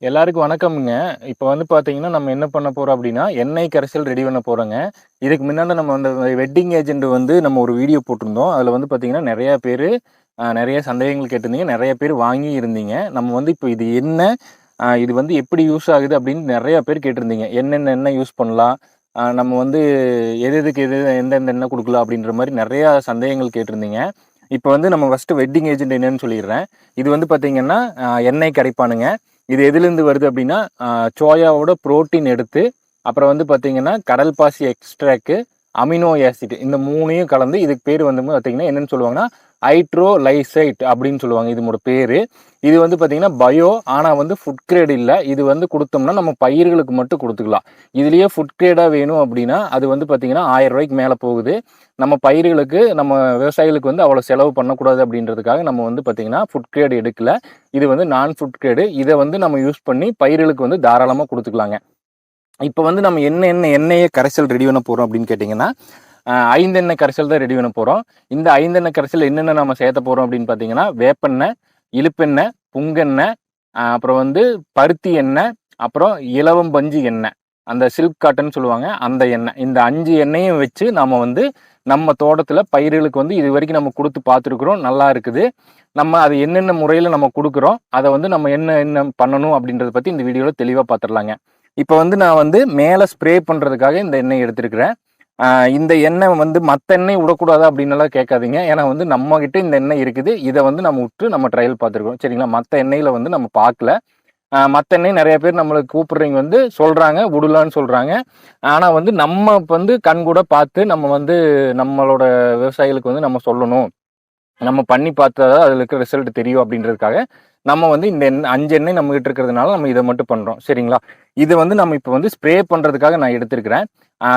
எல்லாருக்கும் வணக்கம்ங்க. இப்ப வந்து பார்த்தீங்கன்னா, நம்ம என்ன பண்ண போறோம் அப்டின்னா, எண்ணெய் கரைசல் ரெடி பண்ண போறோங்க. இதுக்கு முன்னால நம்ம அந்த வெட்டிங் ஏஜென்ட் வந்து நம்ம ஒரு வீடியோ போட்டிருந்தோம். அதுல வந்து பார்த்தீங்கன்னா, நெறைய பேரு நெறைய சந்தேகங்கள் கேட்டிருந்தீங்க. நெறைய பேர் வாங்கி இருந்தீங்க. நம்ம வந்து இப்ப இது என்ன? இது வந்து எப்படி யூஸ் ஆகுது? அப்டின்னு நெறைய பேர் கேட்டிருந்தீங்க. என்னென்ன எண்ணெய் யூஸ் பண்ணலாம்? நம்ம வந்து எதுக்கு எந்தெந்த எண்ணெய் குடுக்கலாம்? அப்டின்ற மாரி நெறைய சந்தேகங்கள் கேட்டிருந்தீங்க. இப்ப வந்து நம்ம ஃபர்ஸ்ட்டு வெட்டிங் ஏஜென்ட் என்னன்னு சொல்லிர்றேன். இது வந்து பார்த்தீங்கன்னா, எண்ணெய் கரைப்பானுங்க. இது எதிலிருந்து வருது அப்படின்னா, சோயாவோட புரோட்டீன் எடுத்து, அப்புறம் வந்து பார்த்தீங்கன்னா, கடல் பாசி எக்ஸ்ட்ராக்ட், அமினோ ஆசிட் இந்த 3யும் கலந்து இதுக்கு பேர் வந்து பார்த்தீங்கன்னா, என்னன்னு சொல்லுவாங்கன்னா, ஹைட்ரோலைசைட் அப்படின்னு சொல்லுவாங்க இதனோட பேரு. இது வந்து பார்த்தீங்கன்னா, ஆனா வந்து ஃபுட் கிரேட் இல்ல. இது வந்து குடுத்தோம்னா, நம்ம பயிர்களுக்கு மட்டும் குடுத்துக்கலாம். இதுலயே ஃபுட் கிரேடா வேணும் அப்படின்னா, அது வந்து பார்த்தீங்கன்னா, ரூ. 1000 மேல போகுது. நம்ம பயிர்களுக்கு, நம்ம விவசாயிகளுக்கு வந்து அவ்வளோ செலவு பண்ணக்கூடாது அப்படின்றதுக்காக நம்ம வந்து பார்த்தீங்கன்னா, ஃபுட் கிரேட் எடுக்கல. இது வந்து நான் ஃபுட் கிரேடு. இத வந்து நம்ம யூஸ் பண்ணி பயிர்களுக்கு வந்து தாராளமா குடுத்துக்கலாங்க. இப்ப வந்து நம்ம என்ன எண்ணெய கரைசல் ரெடி பண்ண போறோம் அப்படின்னு கேட்டீங்கன்னா, 5 எண்ணெய் கரைசல் தான் ரெடி பண்ண போறோம். இந்த 5 எண்ணெய் கரைசல் என்னென்ன நம்ம சேர்த்த போறோம் அப்படின்னு பார்த்தீங்கன்னா, வேப்பெண்ணெய், இலுப்பெண்ணெய், புங்கெண்ணெய், அப்புறம் வந்து பருத்தி எண்ணெய், அப்புறம் இலவம் பஞ்சு எண்ணெய். அந்த சில்க் காட்டன் சொல்லுவாங்க. அந்த எண்ணெய். இந்த 5 எண்ணெயும் வச்சு நாம வந்து நம்ம தோட்டத்துல பயிர்களுக்கு வந்து இதுவரைக்கும் நம்ம குடுத்து பார்த்துருக்குறோம். நல்லா இருக்குது. நம்ம அது என்னென்ன முறையில நம்ம குடுக்குறோம், அத வந்து நம்ம என்ன என்ன பண்ணணும் அப்படின்றத பத்தி இந்த வீடியோல தெளிவா பார்த்துரலாங்க. இப்ப வந்து நான் வந்து மேல ஸ்ப்ரே பண்றதுக்காக இந்த எண்ணெய் எடுத்திருக்கிறேன். இந்த எண்ணெய் வந்து மத்த எண்ணெய் விடக்கூடாதா அப்படின்னுலாம் கேட்காதீங்க. ஏன்னா வந்து நம்மகிட்ட இந்த எண்ணெய் இருக்குது. இத வந்து நம்ம உட்டு நம்ம ட்ரையல் பார்த்துருக்கோம். சரிங்களா? மத்த எண்ணெயில வந்து நம்ம பார்க்கல. மத்த எண்ணெய் நெறைய பேர் நம்மள கூப்பிடுறவைங்க வந்து சொல்றாங்க, விடலான்னு சொல்றாங்க. ஆனா வந்து நம்ம வந்து கண்கூட பார்த்து நம்ம வந்து நம்மளோட விவசாயிகளுக்கு வந்து நம்ம சொல்லணும். நம்ம பண்ணி பார்த்தா தான் அதில இருக்க ரிசல்ட் தெரியும் அப்படின்றதுக்காக, நம்ம வந்து இந்த 5 எண்ணெய் நம்மகிட்ட இருக்கிறதுனால நம்ம இத மட்டும் பண்றோம். சரிங்களா? இத வந்து நம்ம இப்ப வந்து ஸ்ப்ரே பண்றதுக்காக நான் எடுத்திருக்கிறேன்.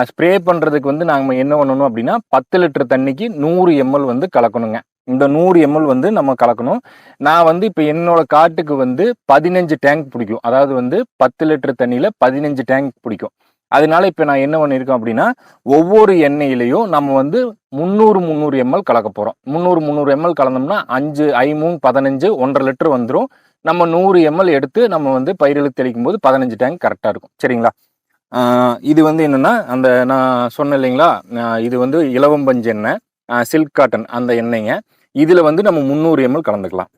ஸ்ப்ரே பண்றதுக்கு வந்து நாம என்ன பண்ணணும் அப்படின்னா, 10 லிட்டர் தண்ணிக்கு 100 எம்எல் வந்து கலக்கணுங்க. இந்த 100 எம்எல் வந்து நம்ம கலக்கணும். நான் வந்து இப்ப என்னோட காட்டுக்கு வந்து 15 டேங்க் பிடிக்கும். அதாவது வந்து 10 லிட்டர் தண்ணியில 15 டேங்க் பிடிக்கும். அதனால இப்ப நான் என்ன பண்ணியிருக்கேன் அப்படின்னா, ஒவ்வொரு எண்ணெயிலயும் நம்ம வந்து 300 எம்எல் கலக்க போறோம். 300 எம்எல் கலந்தோம்னா 5 3 15 1.5 லிட்டர் வந்துரும். நம்ம 100 எம்எல் எடுத்து நம்ம வந்து பயிர்களுக்கு தெளிக்கும்போது 15 டேங்க் கரெக்ட்டா இருக்கும். சரிங்களா? ஆ இது வந்து என்னன்னா, அந்த நான் சொன்னேன் இல்லைங்களா? இது வந்து இலவம் பஞ்சு எண்ணெய், சில்க் காட்டன் அந்த எண்ணெய்ங்க. இதுல வந்து நம்ம 300 எம்எல் கலந்துக்கலாம்.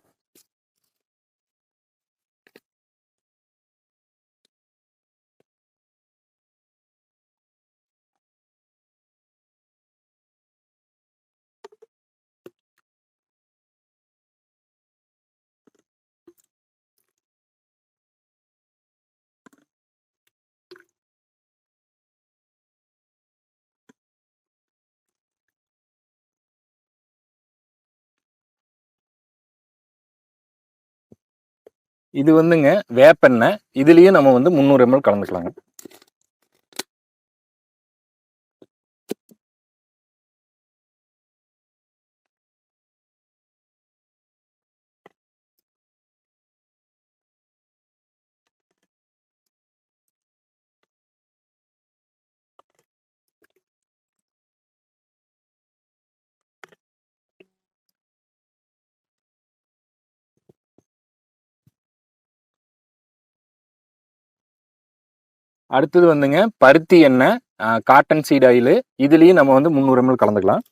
இது வந்துங்க வேப்பெண்ணெய். இதுலயே நம்ம வந்து 300 எம்எல் கலந்துக்கலாங்க. அடுத்தது வந்துங்க பருத்தி எண்ணெய், காட்டன் சீட் ஆயிலு. இதுலயும் நம்ம வந்து 300 எம்எல் கலந்துக்கலாம்.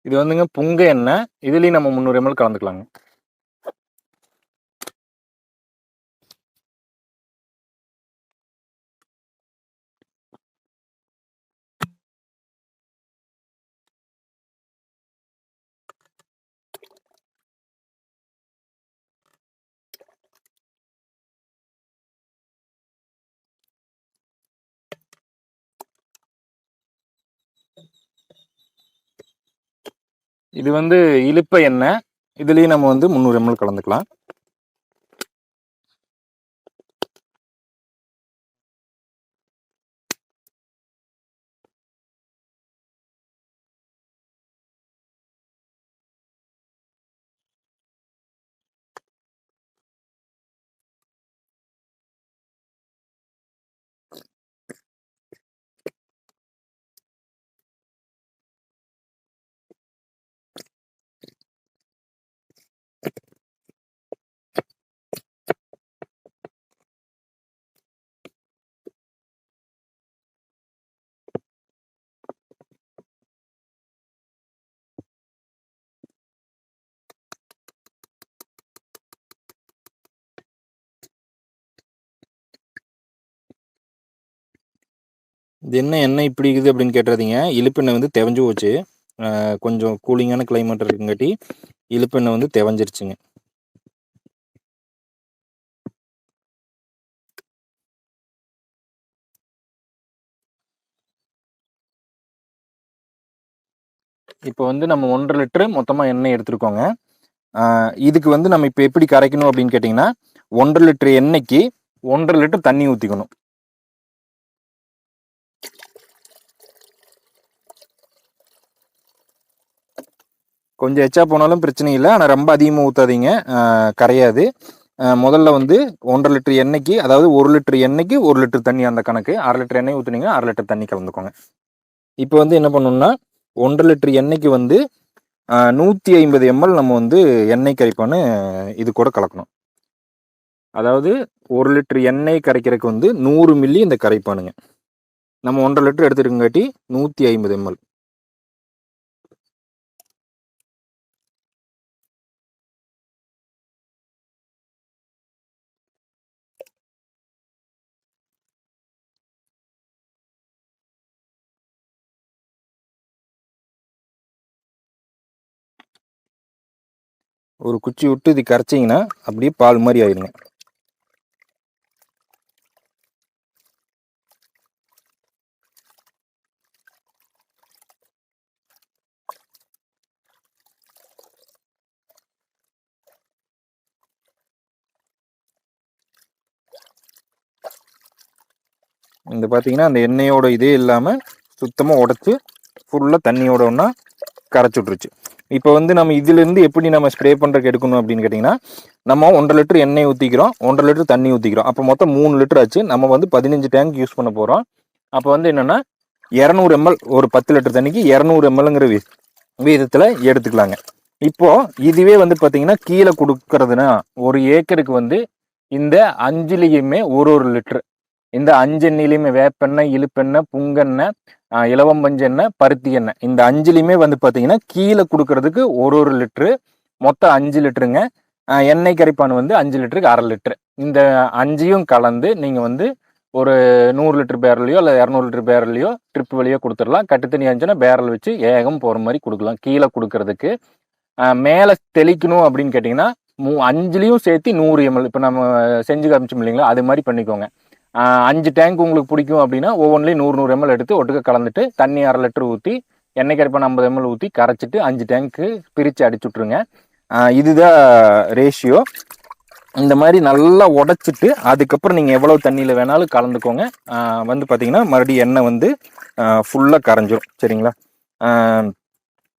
இது வந்துங்க புங்க எண்ணெய். இதுலயும் நம்ம 300 எம்எல் கலந்துக்கலாங்க. இது வந்து இலுப்பை எண்ணெய். இதுலயும் நம்ம வந்து 300 எம்எல் கலந்துக்கலாம். இது என்ன எண்ணெய் இப்படி இருக்குது அப்படின்னு கேட்டுறாதீங்க. இழுப்பெண்ணெய் வந்து தெவஞ்சு போச்சு. கொஞ்சம் கூலிங்கான கிளைமேட் இருக்குங்காட்டி இழுப்பெண்ணெய் வந்து தெவஞ்சிருச்சுங்க. இப்போ வந்து நம்ம 1.5 லிட்டரு மொத்தமாக எண்ணெய் எடுத்துருக்கோங்க. இதுக்கு வந்து நம்ம இப்போ எப்படி கரைக்கணும் அப்படின்னு கேட்டிங்கன்னா, 1.5 லிட்டரு எண்ணெய்க்கு 1.5 லிட்டர் தண்ணி ஊற்றிக்கணும். கொஞ்சம் எச்சா போனாலும் பிரச்சனை இல்லை, ஆனால் ரொம்ப அதிகமாக ஊற்றாதீங்க, கரையாது. முதல்ல வந்து 1.5 லிட்டர் எண்ணெய்க்கு, அதாவது 1 லிட்டர் எண்ணெய்க்கு 1 லிட்டர் தண்ணி அந்த கணக்கு. 1/2 லிட்டர் எண்ணெய் ஊற்றுனீங்கன்னா 1/2 லிட்டர் தண்ணி கலந்துக்கோங்க. இப்போ வந்து என்ன பண்ணணும்னா 1.5 லிட்டர் எண்ணெய்க்கு வந்து 150 ml நம்ம வந்து எண்ணெய் கரைப்பான்னு இது கூட கலக்கணும். அதாவது 1 லிட்டர் எண்ணெய் கரைக்கிறதுக்கு வந்து 100 மில்லி இந்த கரைப்பானுங்க. நம்ம 1.5 லிட்டர் எடுத்துருக்கங்காட்டி 150 ml. ஒரு குச்சி விட்டு இது கரைச்சிங்கன்னா அப்படியே பால் மாதிரி ஆயிடுங்க. இந்த பார்த்தீங்கன்னா அந்த எண்ணெயோட இதே இல்லாமல் சுத்தமாக உடச்சி ஃபுல்லாக தண்ணியோட ஒன்றா கரைச்சி விட்ருச்சு. இப்போ வந்து நம்ம இதுலேருந்து எப்படி நம்ம ஸ்ப்ரே பண்ணுறதுக்கு எடுக்கணும் அப்படின்னு கேட்டிங்கன்னா, நம்ம 1.5 லிட்டர் எண்ணெய் ஊற்றிக்கிறோம், 1.5 லிட்டர் தண்ணி ஊற்றிக்கிறோம். அப்போ மொத்தம் 3 லிட்டர் ஆச்சு. நம்ம வந்து 15 டேங்க் யூஸ் பண்ண போகிறோம். அப்போ வந்து என்னென்னா 200 ml, ஒரு 10 லிட்டர் தண்ணிக்கு 200 mlங்கிற வீதத்தில் எடுத்துக்கலாங்க. இப்போது இதுவே வந்து பார்த்தீங்கன்னா கீழே கொடுக்கறதுனா ஒரு ஏக்கருக்கு வந்து இந்த 5லையுமே ஒரு லிட்டர், இந்த 5 எண்ணெயிலையுமே வேப்பெண்ணெய், இழுப்பெண்ணெய், புங்கெண்ணெய், இலவம்பஞ்செண்ணெய், பருத்தி எண்ணெய், இந்த 5லையுமே வந்து பார்த்தீங்கன்னா கீழே கொடுக்கறதுக்கு ஒரு லிட்டரு, மொத்தம் 5 லிட்டருங்க. எண்ணெய் கரைப்பான் வந்து 5 லிட்டருக்கு 1/2 லிட்டரு. இந்த 5ஐயும் கலந்து நீங்கள் வந்து ஒரு 100 லிட்டர் பேரல்லையோ இல்லை 200 லிட்டர் பேரல்லையோ ட்ரிப் வழியோ கொடுத்துடலாம். கட்டு தண்ணி ஆச்சுன்னா பேரல் வச்சு ஏகம் போகிற மாதிரி கொடுக்கலாம். கீழே கொடுக்கறதுக்கு மேலே தெளிக்கணும் அப்படின்னு கேட்டிங்கன்னா 5லையும் சேர்த்து 100 ml, இப்போ நம்ம செஞ்சு காமிச்சோம் இல்லைங்களா, அது மாதிரி பண்ணிக்கோங்க. 5 டேங்க் உங்களுக்கு பிடிக்கும் அப்படின்னா ஒவ்வொன்றிலையும் 100 ml எடுத்து ஒட்டுக்க கலந்துட்டு தண்ணி 1/2 லிட்டர் ஊற்றி எண்ணெய் கரைப்பான் 50 ml ஊற்றி கரைச்சிட்டு 5 டேங்க்கு பிரித்து அடிச்சு விட்ருங்க. இதுதான் ரேஷியோ. இந்த மாதிரி நல்லா உடச்சிட்டு அதுக்கப்புறம் நீங்கள் எவ்வளோ தண்ணியில் வேணாலும் கலந்துக்கோங்க. வந்து பார்த்தீங்கன்னா மறுபடியும் எண்ணெய் வந்து ஃபுல்லாக கரைஞ்சிரும். சரிங்களா?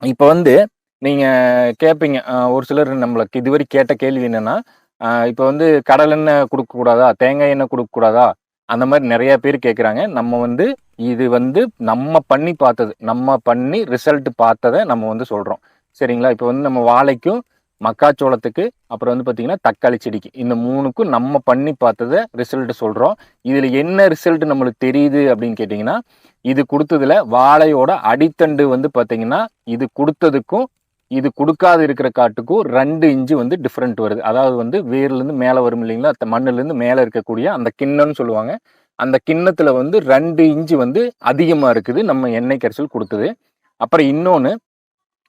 இப்போ வந்து நீங்கள் கேட்பீங்க, ஒரு சிலர் நம்மளுக்கு இதுவரை கேட்ட கேள்வி என்னென்னா, இப்போ வந்து கடல் எண்ணெய் கொடுக்கக்கூடாதா, தேங்காய் எண்ணெய் கொடுக்கக்கூடாதா, அந்த மாதிரி நிறைய பேர் கேட்குறாங்க. நம்ம வந்து இது வந்து நம்ம பண்ணி பார்த்தது, நம்ம பண்ணி ரிசல்ட் பார்த்ததை நம்ம வந்து சொல்கிறோம். சரிங்களா? இப்போ வந்து நம்ம வாழைக்கும் மக்காச்சோளத்துக்கு அப்புறம் வந்து பார்த்தீங்கன்னா தக்காளி செடிக்கு, இந்த 3க்கும் நம்ம பண்ணி பார்த்ததை ரிசல்ட் சொல்கிறோம். இதில் என்ன ரிசல்ட் நம்மளுக்கு தெரியுது அப்படின்னு கேட்டிங்கன்னா, இது கொடுத்ததுல வாழையோட அடித்தண்டு வந்து பார்த்தீங்கன்னா இது கொடுத்ததுக்கும் இது கொடுக்காது இருக்கிற காட்டுக்கும் 2 இன்ச்சு வந்து டிஃப்ரெண்ட் வருது. அதாவது வந்து வேர்லேருந்து மேலே வரும் இல்லைங்களா, மண்ணுலேருந்து மேலே இருக்கக்கூடிய அந்த கிண்ணம்னு சொல்லுவாங்க, அந்த கிண்ணத்தில் வந்து 2 இன்ச்சு வந்து அதிகமாக இருக்குது நம்ம எண்ணெய் கரைசல் கொடுத்தது. அப்புறம் இன்னொன்று,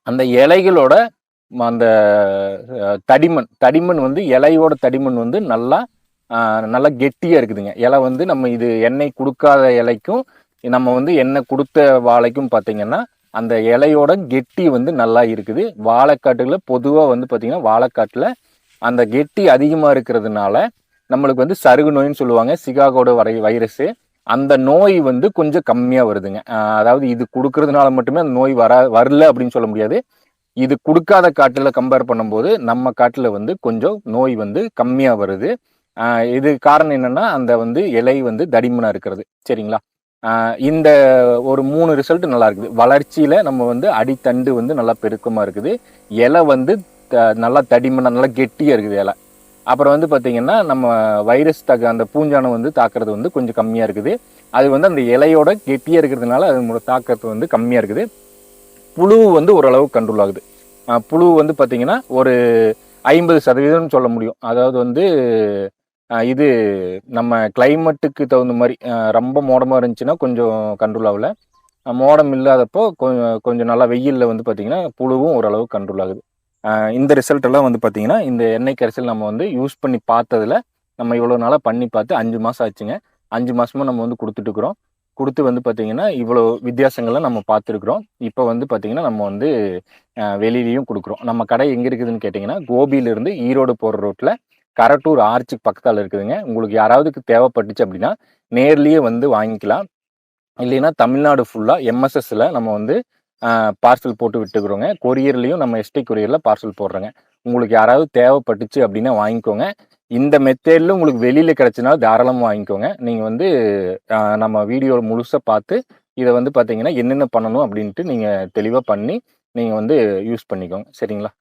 அந்த இலைகளோட அந்த தடிமண் வந்து இலையோட தடிமண் வந்து நல்லா நல்லா கெட்டியாக இருக்குதுங்க. இலை வந்து நம்ம இது எண்ணெய் கொடுக்காத இலைக்கும் நம்ம வந்து எண்ணெய் கொடுத்த வாழைக்கும் பார்த்தீங்கன்னா அந்த இலையோட கெட்டி வந்து நல்லா இருக்குது. வாழைக்காட்டுல பொதுவாக வந்து பார்த்தீங்கன்னா வாழைக்காட்டில் அந்த கெட்டி அதிகமாக இருக்கிறதுனால நம்மளுக்கு வந்து சருகு நோயின்னு சொல்லுவாங்க, சிகாகோட வைரஸு, அந்த நோய் வந்து கொஞ்சம் கம்மியாக வருதுங்க. அதாவது இது கொடுக்கறதுனால மட்டுமே அந்த நோய் வரல அப்படின்னு சொல்ல முடியாது. இது கொடுக்காத காட்டில் கம்பேர் பண்ணும்போது நம்ம காட்டில் வந்து கொஞ்சம் நோய் வந்து கம்மியாக வருது. இது காரணம் என்னென்னா அந்த வந்து இலை வந்து தடிமனாக இருக்கிறது. சரிங்களா? இந்த ஒரு 3 ரிசல்ட் நல்லா இருக்குது. வளர்ச்சியில் நம்ம வந்து அடித்தண்டு வந்து நல்லா பெருக்கமாக இருக்குது, இலை வந்து நல்லா தடிமனாக நல்லா கெட்டியாக இருக்குது இலை. அப்புறம் வந்து பார்த்திங்கன்னா நம்ம வைரஸ் அந்த பூஞ்சானம் வந்து தாக்குறது வந்து கொஞ்சம் கம்மியாக இருக்குது. அது வந்து அந்த இலையோட கெட்டியாக இருக்கிறதுனால அதனோட தாக்கத்து வந்து கம்மியாக இருக்குது. புழு வந்து ஓரளவு கண்ட்ரோல் ஆகுது. புழு வந்து பார்த்திங்கன்னா ஒரு 50% சொல்ல முடியும். அதாவது வந்து இது நம்ம கிளைமேட்டுக்கு தகுந்த மாதிரி ரொம்ப மோடமாக இருந்துச்சுன்னா கொஞ்சம் கண்ட்ரோல் ஆகல. மோடம் இல்லாதப்போ கொஞ்சம் நல்லா வெயிலில் வந்து பார்த்திங்கன்னா புழுவும் ஓரளவு கண்ட்ரோல் ஆகுது. இந்த ரிசல்ட் எல்லாம் வந்து பார்த்திங்கன்னா இந்த எண்ணெய் கரைசல் நம்ம வந்து யூஸ் பண்ணி பார்த்ததில் நம்ம இவ்வளோ நாளாக பண்ணி பார்த்து 5 மாதம் ஆச்சுங்க. 5 மாதமாக நம்ம வந்து கொடுத்துட்ருக்குறோம். கொடுத்து வந்து பார்த்திங்கன்னா இவ்வளோ வித்தியாசங்கள்லாம் நம்ம பார்த்துருக்குறோம். இப்போ வந்து பார்த்திங்கன்னா நம்ம வந்து வெளியிலையும் கொடுக்குறோம். நம்ம கடை எங்கே இருக்குதுன்னு கேட்டிங்கன்னா கோபியிலேருந்து ஈரோடு போகிற ரோட்டில் கரட்டூர் ஆர்ச்சுக்கு பக்கத்தால் இருக்குதுங்க. உங்களுக்கு யாராவதுக்கு தேவைப்பட்டுச்சு அப்படின்னா நேர்லேயே வந்து வாங்கிக்கலாம். இல்லைன்னா தமிழ்நாடு ஃபுல்லாக எம்எஸ்எஸ்ல நம்ம வந்து பார்சல் போட்டு விட்டுக்கிறோங்க. கொரியர்லேயும் நம்ம எஸ்டி கொரியரில் பார்சல் போடுறோங்க. உங்களுக்கு யாராவது தேவைப்பட்டுச்சு அப்படின்னா வாங்கிக்கோங்க. இந்த மெத்தேடில் உங்களுக்கு வெளியில் கிடச்சினால தாராளமாக வாங்கிக்கோங்க. நீங்கள் வந்து நம்ம வீடியோ முழுசாக பார்த்து இதை வந்து பார்த்தீங்கன்னா என்னென்ன பண்ணணும் அப்படின்ட்டு நீங்கள் தெளிவாக பண்ணி நீங்கள் வந்து யூஸ் பண்ணிக்கோங்க. சரிங்களா?